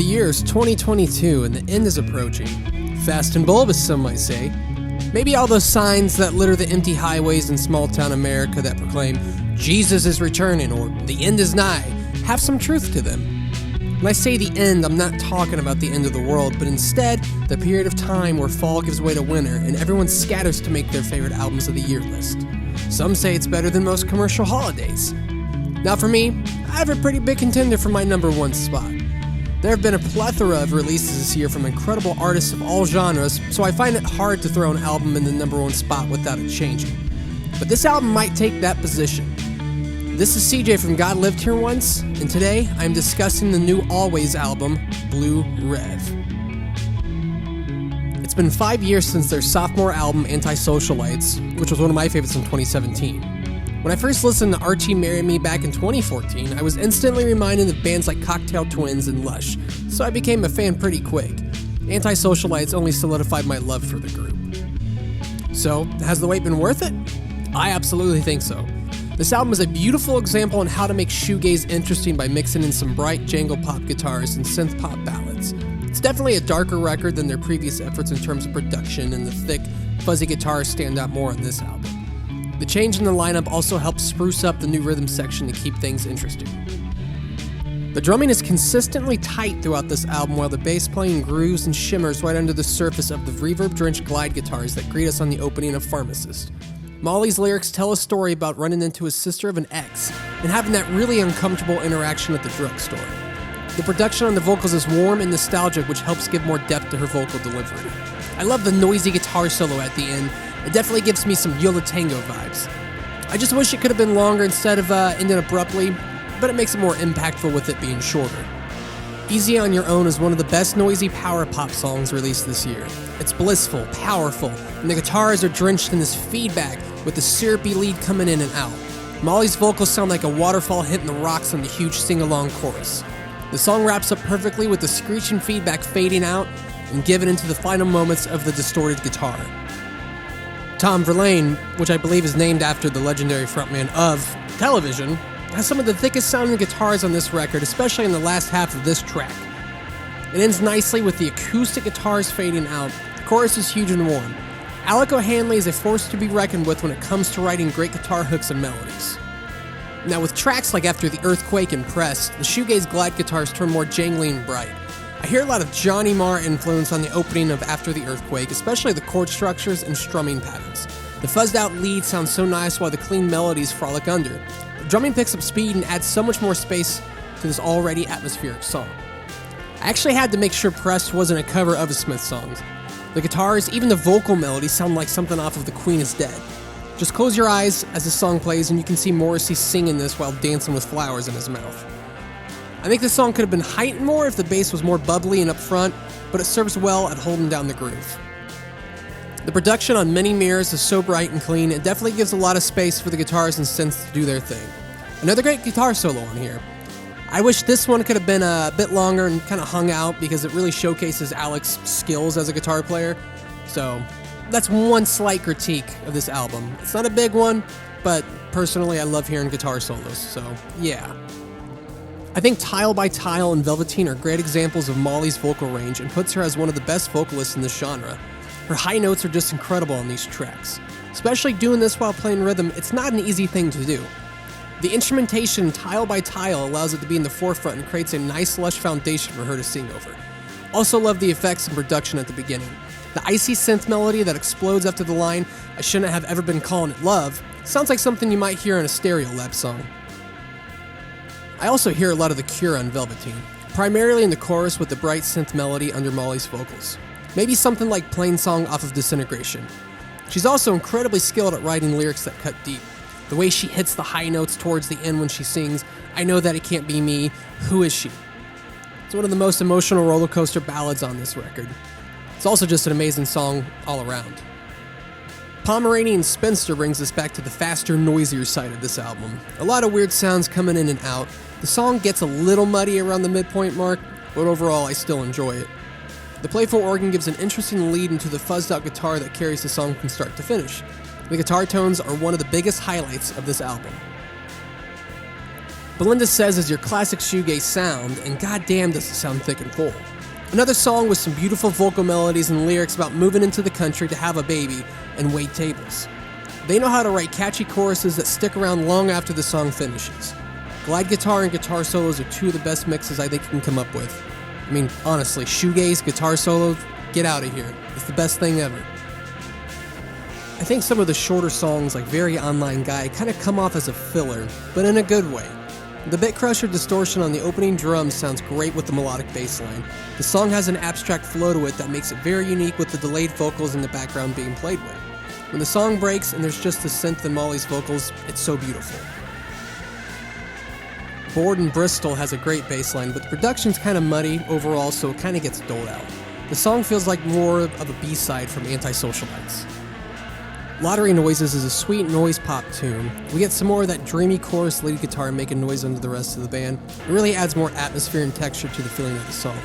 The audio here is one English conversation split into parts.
The year is 2022 and the end is approaching. Fast and bulbous, some might say. Maybe all those signs that litter the empty highways in small-town America that proclaim Jesus is returning or the end is nigh have some truth to them. When I say the end, I'm not talking about the end of the world, but instead the period of time where fall gives way to winter and everyone scatters to make their favorite albums of the year list. Some say it's better than most commercial holidays. Now for me, I have a pretty big contender for my number one spot. There have been a plethora of releases this year from incredible artists of all genres, so I find it hard to throw an album in the number one spot without it changing. But this album might take that position. This is CJ from God Lived Here Once, and today I am discussing the new Alvvays album, Blue Rev. It's been 5 years since their sophomore album, Anti-Socialites, which was one of my favorites in 2017. When I first listened to Archie Marry Me back in 2014, I was instantly reminded of bands like Cocktail Twins and Lush, so I became a fan pretty quick. Anti-Socialites only solidified my love for the group. So, has the wait been worth it? I absolutely think so. This album is a beautiful example on how to make shoegaze interesting by mixing in some bright jangle pop guitars and synth pop ballads. It's definitely a darker record than their previous efforts in terms of production, and the thick, fuzzy guitars stand out more on this album. The change in the lineup also helps spruce up the new rhythm section to keep things interesting. The drumming is consistently tight throughout this album, while the bass playing grooves and shimmers right under the surface of the reverb-drenched glide guitars that greet us on the opening of Pharmacist. Molly's lyrics tell a story about running into his sister of an ex and having that really uncomfortable interaction at the drugstore. The production on the vocals is warm and nostalgic, which helps give more depth to her vocal delivery. I love the noisy guitar solo at the end. It definitely gives me some Yola Tango vibes. I just wish it could have been longer instead of ending abruptly, but it makes it more impactful with it being shorter. Easy on Your Own is one of the best noisy power pop songs released this year. It's blissful, powerful, and the guitars are drenched in this feedback with the syrupy lead coming in and out. Molly's vocals sound like a waterfall hitting the rocks on the huge sing-along chorus. The song wraps up perfectly with the screeching feedback fading out and given into the final moments of the distorted guitar. Tom Verlaine, which I believe is named after the legendary frontman of Television, has some of the thickest sounding guitars on this record, especially in the last half of this track. It ends nicely with the acoustic guitars fading out. The chorus is huge and warm. Alec O'Hanley is a force to be reckoned with when it comes to writing great guitar hooks and melodies. Now with tracks like After the Earthquake and Press, the shoegaze glide guitars turn more jangly and bright. I hear a lot of Johnny Marr influence on the opening of After the Earthquake, especially the chord structures and strumming patterns. The fuzzed out lead sounds so nice while the clean melodies frolic under. The drumming picks up speed and adds so much more space to this already atmospheric song. I actually had to make sure Press wasn't a cover of a Smith song. The guitars, even the vocal melodies, sound like something off of The Queen is Dead. Just close your eyes as the song plays and you can see Morrissey singing this while dancing with flowers in his mouth. I think this song could have been heightened more if the bass was more bubbly and upfront, but it serves well at holding down the groove. The production on Many Mirrors is so bright and clean, it definitely gives a lot of space for the guitars and synths to do their thing. Another great guitar solo on here. I wish this one could have been a bit longer and kind of hung out because it really showcases Alec's skills as a guitar player. So that's one slight critique of this album. It's not a big one, but personally I love hearing guitar solos, so yeah. I think Tile by Tile and Velveteen are great examples of Molly's vocal range and puts her as one of the best vocalists in this genre. Her high notes are just incredible on these tracks. Especially doing this while playing rhythm, it's not an easy thing to do. The instrumentation Tile by Tile allows it to be in the forefront and creates a nice lush foundation for her to sing over. Also love the effects and production at the beginning. The icy synth melody that explodes after the line, "I shouldn't have ever been calling it love," sounds like something you might hear in a Stereolab song. I also hear a lot of The Cure on Velveteen, primarily in the chorus with the bright synth melody under Molly's vocals. Maybe something like Plain Song off of Disintegration. She's also incredibly skilled at writing lyrics that cut deep. The way she hits the high notes towards the end when she sings, "I know that it can't be me, who is she?" It's one of the most emotional roller coaster ballads on this record. It's also just an amazing song all around. Pomeranian Spinster brings us back to the faster, noisier side of this album. A lot of weird sounds coming in and out. The song gets a little muddy around the midpoint mark, but overall I still enjoy it. The playful organ gives an interesting lead into the fuzzed out guitar that carries the song from start to finish. The guitar tones are one of the biggest highlights of this album. Belinda Says is your classic shoegaze sound, and goddamn does it sound thick and full. Another song with some beautiful vocal melodies and lyrics about moving into the country to have a baby and wait tables. They know how to write catchy choruses that stick around long after the song finishes. Glide guitar and guitar solos are two of the best mixes I think you can come up with. I mean, honestly, shoegaze, guitar solos, get out of here. It's the best thing ever. I think some of the shorter songs, like Very Online Guy, kind of come off as a filler, but in a good way. The bit crusher distortion on the opening drums sounds great with the melodic bass line. The song has an abstract flow to it that makes it very unique with the delayed vocals in the background being played with. When the song breaks and there's just the synth and Molly's vocals, it's so beautiful. Bored in Bristol has a great bass line, but the production's kind of muddy overall, so it kind of gets doled out. The song feels like more of a B-side from Antisocial Lights. Lottery Noises is a sweet noise pop tune. We get some more of that dreamy chorus lead guitar making noise under the rest of the band. It really adds more atmosphere and texture to the feeling of the song.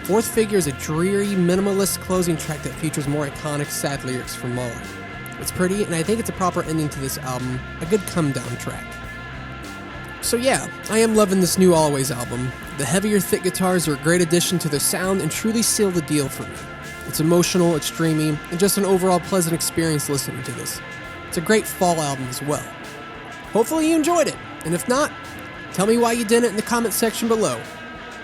Fourth Figure is a dreary, minimalist closing track that features more iconic, sad lyrics from Molly. It's pretty, and I think it's a proper ending to this album, a good come-down track. So yeah, I am loving this new Alvvays album. The heavier, thick guitars are a great addition to their sound and truly seal the deal for me. It's emotional, it's dreamy, and just an overall pleasant experience listening to this. It's a great fall album as well. Hopefully you enjoyed it, and if not, tell me why you didn't in the comment section below.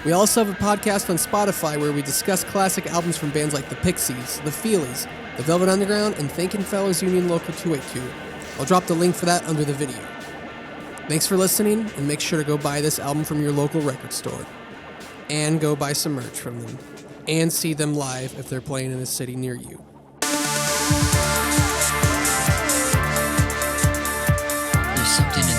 We also have a podcast on Spotify where we discuss classic albums from bands like the Pixies, the Feelies, the Velvet Underground, and Thinking Fellows Union Local 282. I'll drop the link for that under the video. Thanks for listening, and make sure to go buy this album from your local record store. And go buy some merch from them. And see them live if they're playing in a city near you. There's something